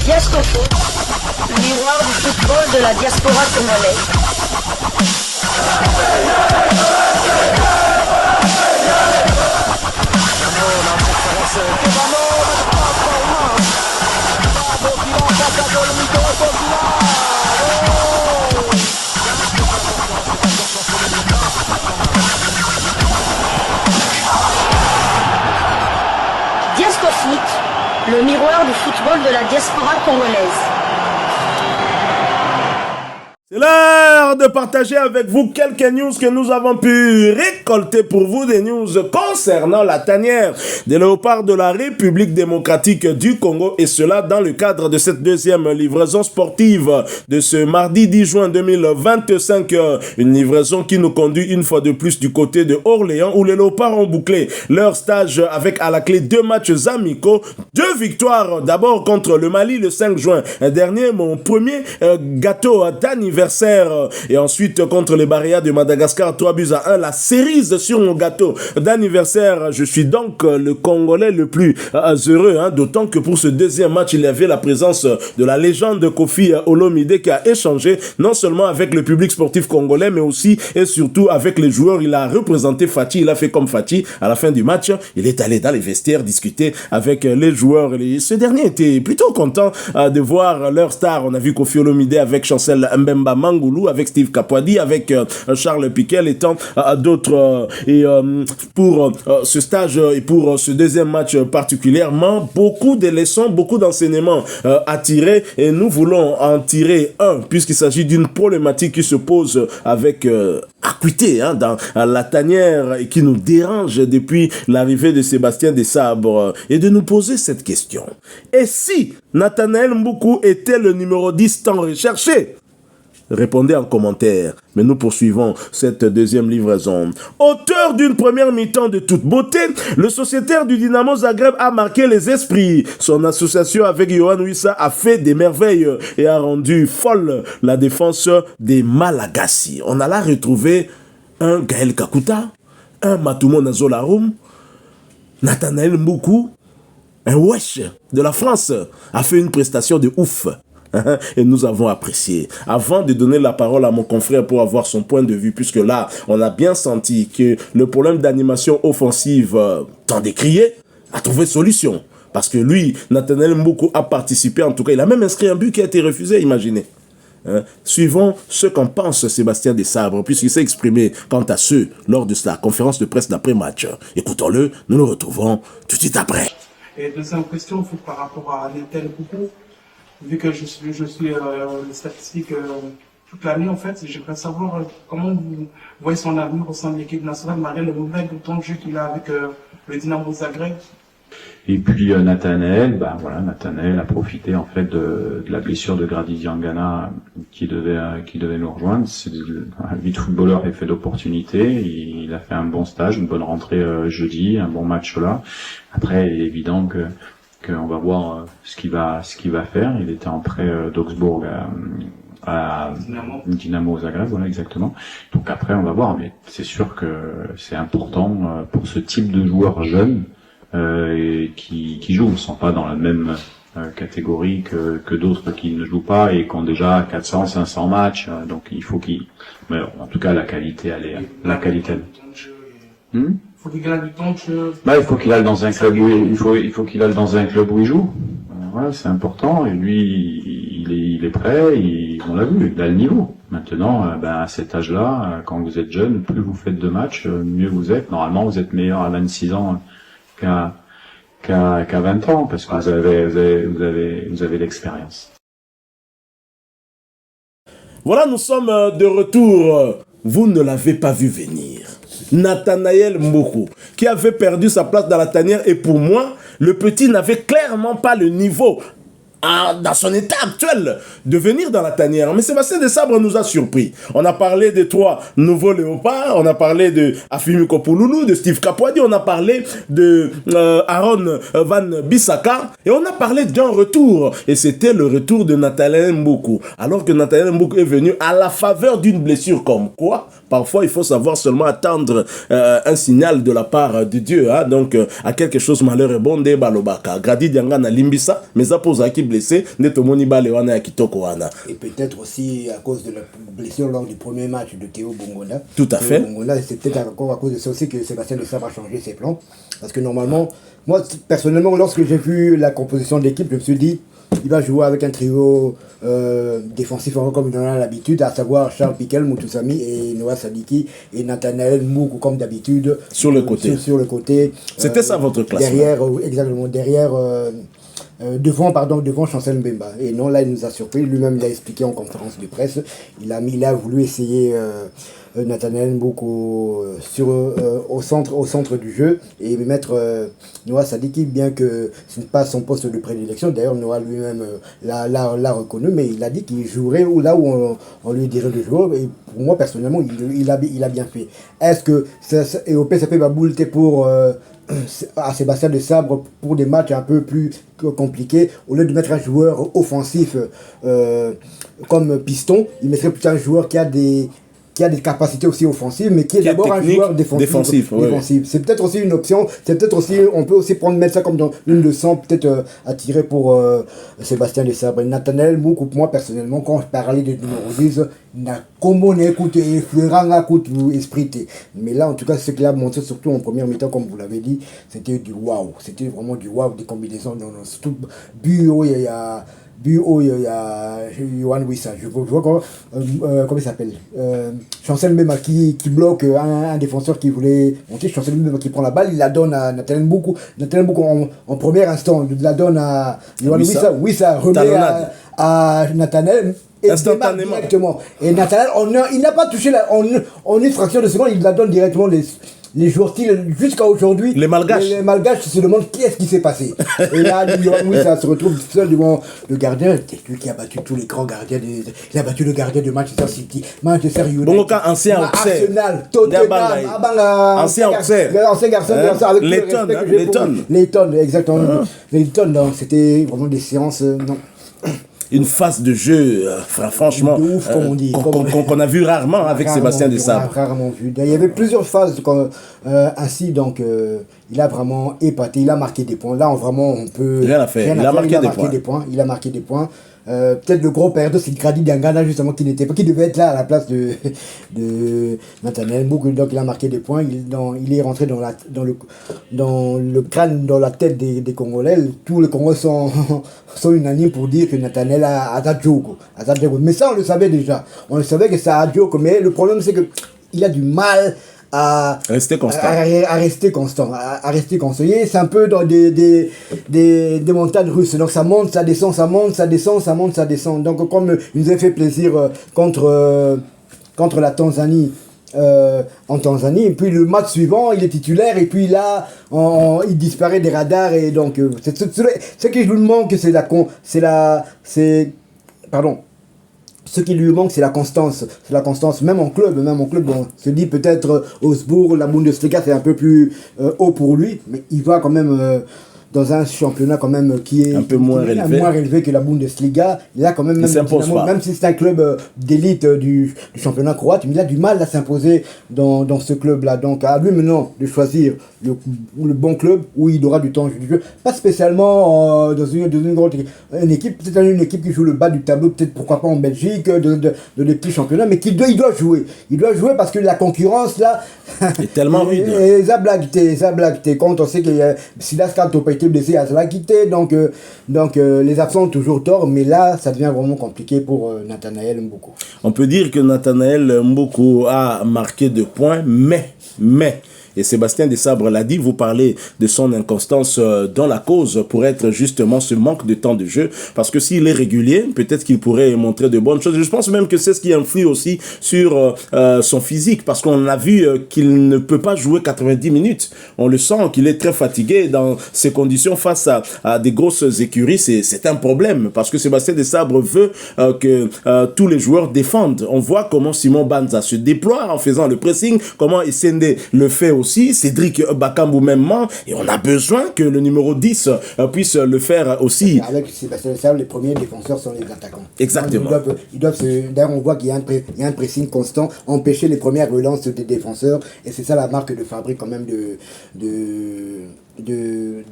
Fiasco Foot, le miroir du football de la diaspora congolaise. Fiasco Foot, le miroir du football de la diaspora congolaise. C'est l'heure de partager avec vous quelques news que nous avons pu récolter pour vous, des news concernant la tanière des léopards de la République démocratique du Congo, et cela dans le cadre de cette deuxième livraison sportive de ce mardi 10 juin 2025, une livraison qui nous conduit une fois de plus du côté de Orléans, où les léopards ont bouclé leur stage avec à la clé 2 matchs amicaux, 2 victoires, d'abord contre le Mali le 5 juin dernier, mon premier gâteau d'anniversaire, et ensuite contre les Barrières de Madagascar, 3-1, la cerise sur mon gâteau d'anniversaire. Je suis donc le Congolais le plus heureux, d'autant que pour ce deuxième match, il y avait la présence de la légende Kofi Olomide qui a échangé non seulement avec le public sportif congolais, mais aussi et surtout avec les joueurs. Il a représenté Fati, il a fait comme Fati. À la fin du match, il est allé dans les vestiaires discuter avec les joueurs. Et ce dernier était plutôt content de voir leur star. On a vu Kofi Olomide avec Chancel Mbemba Mangoulou, avec Steve Kapwadi, avec Charles Piquel et tant d'autres. Et pour ce stage et pour ce deuxième match particulièrement, beaucoup de leçons, beaucoup d'enseignements à tirer, et nous voulons en tirer un, puisqu'il s'agit d'une problématique qui se pose avec acuité dans la tanière et qui nous dérange depuis l'arrivée de Sébastien Desabre, et de nous poser cette question. Et si Nathanaël Mboukou était le numéro 10 tant recherché? Répondez en commentaire, mais nous poursuivons cette deuxième livraison. Auteur d'une première mi-temps de toute beauté, le sociétaire du Dynamo Zagreb a marqué les esprits. Son association avec Yohan Wissa a fait des merveilles et a rendu folle la défense des Malagasy. On a là retrouvé un Gaël Kakuta, un Matumo Nazolarum, Nathanaël Mboukou, un wesh de la France a fait une prestation de ouf. Et nous avons apprécié. Avant de donner la parole à mon confrère pour avoir son point de vue, puisque là, on a bien senti que le problème d'animation offensive, tant décrié, a trouvé solution. Parce que lui, Nathanaël Mboukou a participé, en tout cas, il a même inscrit un but qui a été refusé, imaginez. Suivons ce qu'en pense Sébastien Desabre, puisqu'il s'est exprimé quant à ceux lors de sa conférence de presse d'après-match. Écoutons-le, nous nous retrouvons tout de suite après. Et deuxième question, par rapport à Nathanaël Mboukou, vu que je suis les statistiques toute l'année, en fait, j'aimerais savoir comment vous voyez son avenir au sein de l'équipe nationale, malgré le mauvais temps de jeu qu'il a avec le Dynamo Zagreb. Et puis Nathanaël, Nathanaël a profité en fait de la blessure de Grady Diangana qui devait nous rejoindre. C'est un vite footballeur effet d'opportunité. Il a fait un bon stage, une bonne rentrée jeudi, un bon match là. Après, il est évident qu'on va voir ce qu'il va faire. Il était en prêt d'Augsbourg à Dynamo Zagreb, voilà exactement. Donc après, on va voir, mais c'est sûr que c'est important pour ce type de joueurs jeunes qui jouent. Ils ne sont pas dans la même catégorie que d'autres qui ne jouent pas et qui ont déjà 400, 500 matchs. Donc il faut mais en tout cas la qualité, Faut qu'il gagne du temps de jeu. Il faut qu'il aille dans un club il faut qu'il aille dans un club où il joue. Voilà, c'est important. Et lui, il est prêt. On l'a vu, il a le niveau. Maintenant, à cet âge-là, quand vous êtes jeune, plus vous faites de matchs, mieux vous êtes. Normalement, vous êtes meilleur à 26 ans qu'à 20 ans, parce que vous avez l'expérience. Voilà, nous sommes de retour. Vous ne l'avez pas vu venir. Nathanaël Mboukou, qui avait perdu sa place dans la tanière, et pour moi, le petit n'avait clairement pas le niveau dans son état actuel de venir dans la tanière. Mais Sébastien Desabre nous a surpris. On a parlé des 3 nouveaux léopards, on a parlé de Afimi Kopouloulou, de Steve Kapwadi, on a parlé de Aaron Van Bissaka, et on a parlé d'un retour, et c'était le retour de Nathanaël Mboukou. Alors que Nathanaël Mboukou est venu à la faveur d'une blessure, comme quoi, parfois il faut savoir seulement attendre un signal de la part de Dieu, hein. Donc à quelque chose malheur est bon de balobaka Grady Dianga na limbisa mais ça pose à qui blessé netomoni balewana ya kitoko wana. Et peut-être aussi à cause de la blessure lors du premier match de Théo Bongonda. Tout à fait. Bongonda, c'est peut-être encore à cause de ça aussi que Sébastien Desabre a changé ses plans. Parce que normalement, moi personnellement, lorsque j'ai vu la composition de l'équipe, je me suis dit, il va jouer avec un trio défensif encore comme il en a l'habitude, à savoir Charles Piquel, Moutoussamy et Noah Sadiki et Nathanaël Moukou comme d'habitude. Sur le côté. Sur le côté. C'était ça votre classement. Derrière, exactement, derrière... devant Chancel Mbemba. Et non, là, il nous a surpris. Lui-même, il a expliqué en conférence de presse. Il a voulu essayer Nathanaël Mboko au centre du jeu et mettre Noah Sadiki, bien que ce n'est pas son poste de prédilection. D'ailleurs, Noah lui-même l'a reconnu, mais il a dit qu'il jouerait là où on lui dirait de jouer. Et pour moi, personnellement, il a bien fait. Est-ce que EOP ça peut babouleter pour... à Sébastien Desabre pour des matchs un peu plus compliqués, au lieu de mettre un joueur offensif comme piston, il mettrait plutôt un joueur qui a des capacités aussi offensives, mais qui est d'abord un joueur défensif. Ouais. C'est peut-être aussi une option, on peut aussi mettre ça comme dans une leçon, peut-être à tirer pour Sébastien Desabre. Nathanaël Moukou, moi personnellement, quand je parlais de numéro 10, n'a comment écouté, fleurant esprit. Mais là, en tout cas, ce qu'il a montré, surtout en première mi-temps, comme vous l'avez dit, c'était du waouh. C'était vraiment du waouh, des combinaisons. Surtout, il y a Yohan Wissa, je vois comment il s'appelle, Chancel Mbemba qui bloque un défenseur qui voulait monter. Chancel Mbemba qui prend la balle, il la donne à Nathanaël Mboukou en premier instant, il la donne à Yohan Wissa remet à Nathanaël et instantanément directement. Et Nathanaël, il n'a pas touché en une fraction de seconde, il la donne directement. Les joueurs jusqu'à aujourd'hui, les Malgaches se demandent qu'est-ce qui s'est passé. Et là, ça se retrouve seul devant le gardien. C'est lui qui a battu tous les grands gardiens. Il a battu le gardien de Manchester City, Manchester United, ancien Arsenal, Tottenham, ancien garçon, avec Layton, exactement. Layton, c'était vraiment des séances. Non. Une phase de jeu, franchement, de ouf, comme on dit, qu'on a vu rarement avec Sébastien Desabre. Rarement vu. Il y avait plusieurs phases ainsi, donc il a vraiment épaté, il a marqué des points. Là, on peut rien à faire. Il a marqué des points. Peut-être le gros perdant, c'est Grady Diangana justement qui devait être là à la place de Nathanaël Mboukou. Donc il a marqué des points, il est rentré dans le crâne, dans la tête des Congolais. Tous les Congolais sont unanimes pour dire que Nathanaël a Adjoko. Mais ça on le savait déjà, on le savait que ça a Adjoko, mais le problème c'est que il a du mal à rester constant. C'est un peu dans des montagnes russes. Donc ça monte, ça descend, ça monte, ça descend, ça monte, ça descend. Donc comme il nous a fait plaisir contre la Tanzanie, en Tanzanie, et puis le match suivant il est titulaire et puis là il disparaît des radars. Et donc ce qui lui manque ce qui lui manque, c'est la constance. Même en club, on se dit peut-être Augsbourg, la Bundesliga, c'est un peu plus haut pour lui, mais il va quand même dans un championnat quand même qui est un peu moins relevé que la Bundesliga. Il a quand même même si c'est un club d'élite du championnat croate, mais il a du mal à s'imposer dans ce club-là. Donc à lui maintenant de choisir le bon club où il aura du temps de jeu. Pas spécialement dans une grande équipe, peut-être une équipe qui joue le bas du tableau, peut-être pourquoi pas en Belgique, de des petits championnats, mais il doit jouer. Il doit jouer parce que la concurrence là est tellement rude. Et ça blague. Quand on sait que Silas Kanto n'a pas été blessé, ça l'a quitté, donc les absents ont toujours tort, mais là ça devient vraiment compliqué pour Nathanaël Mboukou. On peut dire que Nathanaël Mboukou a marqué 2 points, mais et Sébastien Desabre l'a dit, vous parlez de son inconstance dans la cause pour être justement ce manque de temps de jeu, parce que s'il est régulier, peut-être qu'il pourrait montrer de bonnes choses. Je pense même que c'est ce qui influe aussi sur son physique, parce qu'on a vu qu'il ne peut pas jouer 90 minutes. On le sent qu'il est très fatigué dans ces conditions face à des grosses écuries. C'est un problème, parce que Sébastien Desabre veut que tous les joueurs défendent. On voit comment Simon Banza se déploie en faisant le pressing, comment Essende le fait aussi, Cédric Bakambu même, et on a besoin que le numéro 10 puisse le faire aussi. Avec Sébastien Desabre, les premiers défenseurs sont les attaquants. Exactement. Ils doivent d'ailleurs, on voit qu'il y a un pressing constant, empêcher les premières relances des défenseurs, et c'est ça la marque de fabrique quand même de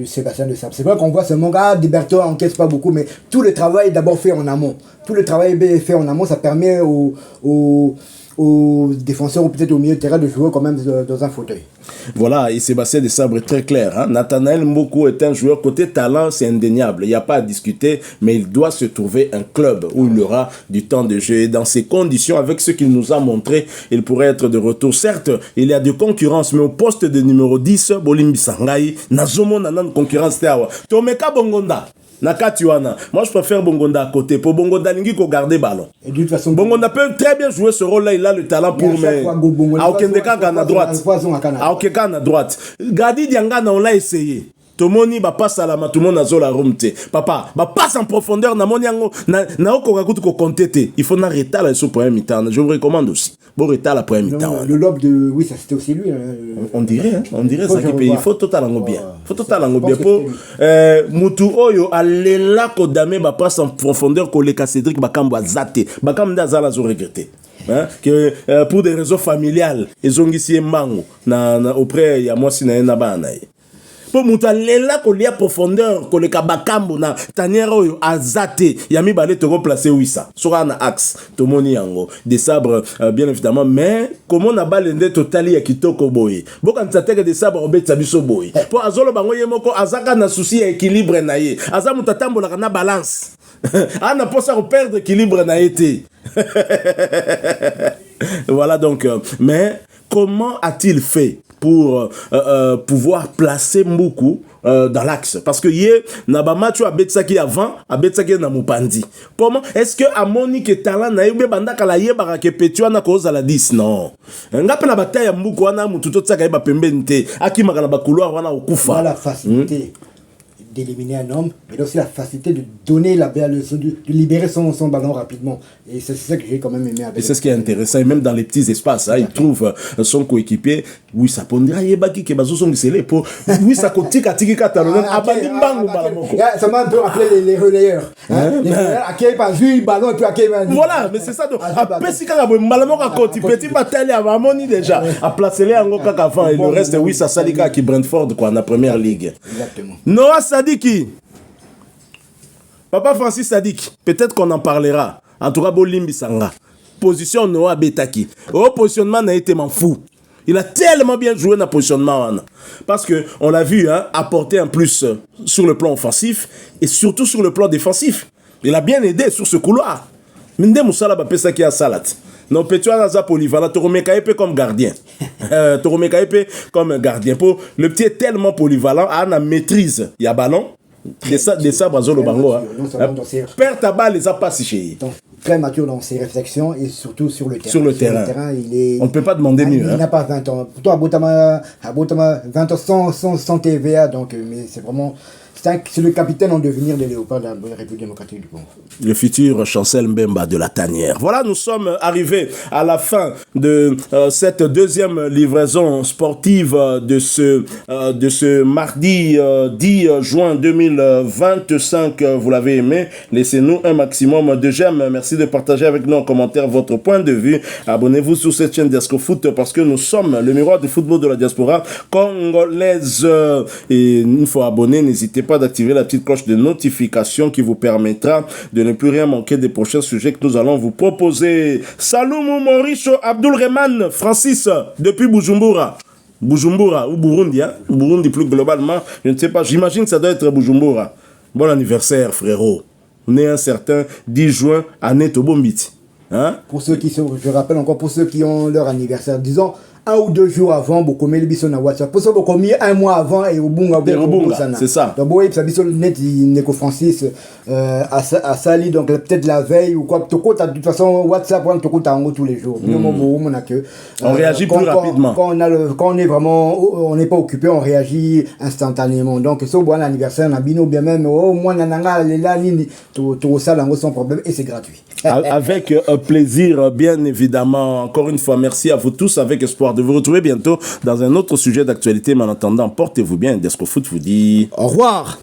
Sébastien Desabre. C'est vrai qu'on voit ce manga, Liberto encaisse pas beaucoup, mais tout le travail est d'abord fait en amont. Tout le travail est fait en amont, ça permet aux défenseurs ou peut-être au milieu de terrain de jouer quand même dans un fauteuil. Voilà, et Sébastien Desabre est très clair. Hein? Nathanaël Mboko est un joueur côté talent, c'est indéniable. Il n'y a pas à discuter, mais il doit se trouver un club où il aura du temps de jeu. Et dans ces conditions, avec ce qu'il nous a montré, il pourrait être de retour. Certes, il y a de concurrence, mais au poste de numéro 10, Bolimbi Sangai, Nazomo Nanan concurrence Teawa. Tomeka Bongonda. Nakatiwana. Moi, je préfère Bongonda à côté. Pour Bongonda, Lingi, qu'on garde ballon. Et de toute façon, Bongonda peut très bien jouer ce rôle-là. Il a le talent pour, mais. Aokendeka à droite. Aokendeka à droite. Gadi Diangana, on l'a essayé. Tomoni ba passe à la matumo zola rumte. Papa, ba passe en profondeur na moniango na okokakutu ko kontete. Il faut n'arrêter la sur première mi-temps. Je vous recommande aussi. Bon retard la première mi-temps. Le lobe de oui, ça c'était aussi lui. On dirait ça qui paye. Il faut totalement bien. Faut totalement bien pour mutu oyo alela ko dame ba passe en profondeur ko le Cédric Bakambu azate. Bakambu azala zo regretter. Hein, que pour des raisons familiales, ils ont ici mango auprès il y a moi si na bana. Pour mutalela ko lia profondeur ko le Bakambu na tanière oyo azate yami balé te replacer wisa sera na axe tomoni yango Desabre bien évidemment, mais comment na balende totali ya kitoko boy boka ntsateke Desabre obetsa biso boy pour azolo bango yemoko azaka na souci ya équilibre na ye aza mutatambola na balance ana posa ko perdre équilibre na été. Voilà donc mais comment a-t-il fait pour pouvoir placer Mboukou dans l'axe? Parce que hier, Nabamacho a Betsaki avant, a Betsaki na Mupandi. Comment est-ce que Amoni que talent na yube bandaka la yeba ke Petua na cause à la 10? Non. Ngape na bataille Mboukou wana mututo tsaka yeba pembente. Akimaka na ba couloir wana okufa. Voilà la facilité d'éliminer un homme, mais aussi la facilité de donner de libérer son ballon rapidement. Et c'est ça que j'ai quand même aimé avec. Et c'est ce qui est intéressant, et même dans les petits espaces, hein, il trouve son coéquipier. Oui, ça pondra yebaki ke bazo son gisele pour oui ça kotika tikika talon abandi bangu balamoko. Ça m'a un peu rappelé les relayeurs. Les relayeurs akay pas vu ballon et puis akay. Voilà, mais c'est ça donc après si kaka balamoko a koti petit bataille à Amoni déjà a placer les ango kaka avant et le reste oui ça salika qui Brentford quoi na première ligue. Exactement. Noah Sadiki. Papa Francis Sadik, peut-être qu'on en parlera. En tout cas, Bolimbi Sanga. Position Noah Betaki. Au positionnement n'a été m'en fou. Il a tellement bien joué dans le positionnement. Parce qu'on l'a vu apporter un plus sur le plan offensif et surtout sur le plan défensif. Il a bien aidé sur ce couloir. Minde Moussala Bapesa qui a salat. Non, Petua Naza polyvalent, Toromekaepe comme gardien. Toromekaepe comme gardien. Pour le petit est tellement polyvalent, a une maîtrise. Il y a ballon. Des sabres au bango. Père Tabac les a pas sichés. Très mature dans ses réflexions et surtout sur le terrain. Sur le terrain, il est... On ne peut pas demander mieux. Il n'a pas 20 ans. Pourtant, à Boutama 20 ans sans TVA, donc, mais c'est vraiment... C'est le capitaine en devenir des léopards de la République démocratique du Congo. Le futur Chancel Mbemba de la Tanière. Voilà, nous sommes arrivés à la fin de cette deuxième livraison sportive de ce mardi 10 juin 2025. Vous l'avez aimé. Laissez-nous un maximum de j'aime. Merci de partager avec nous en commentaire votre point de vue. Abonnez-vous sur cette chaîne Diasco Foot parce que nous sommes le miroir du football de la diaspora congolaise. Et une fois abonné, n'hésitez pas d'activer la petite cloche de notification qui vous permettra de ne plus rien manquer des prochains sujets que nous allons vous proposer. Salut Mauricio Abdulrahman Francis depuis Bujumbura ou Burundi, Burundi plus globalement, je ne sais pas, j'imagine que ça doit être Bujumbura. Bon anniversaire frérot, né un certain 10 juin à Netobombiti. Pour ceux qui sont, je rappelle encore, pour ceux qui ont leur anniversaire, disons 1 ou 2 jours avant, beaucoup mais le bison na WhatsApp. Pour ça, beaucoup mis 1 mois avant et au bunga. C'est ça. Donc, oui, ça bison net, Neko Francis, à Sali, donc peut-être la veille ou quoi. De toute façon, WhatsApp, on te en tous les jours. On réagit plus rapidement. Quand on est vraiment, on n'est pas occupé, on réagit instantanément. Donc, ce bon anniversaire, on a bino bien même, au moins, nananga, là, tout ça, sans problème, et c'est gratuit. Avec plaisir, bien évidemment. Encore une fois, merci à vous tous avec Espoir de vous retrouver bientôt dans un autre sujet d'actualité. Mais en attendant, portez-vous bien. Desco Foot vous dit au revoir.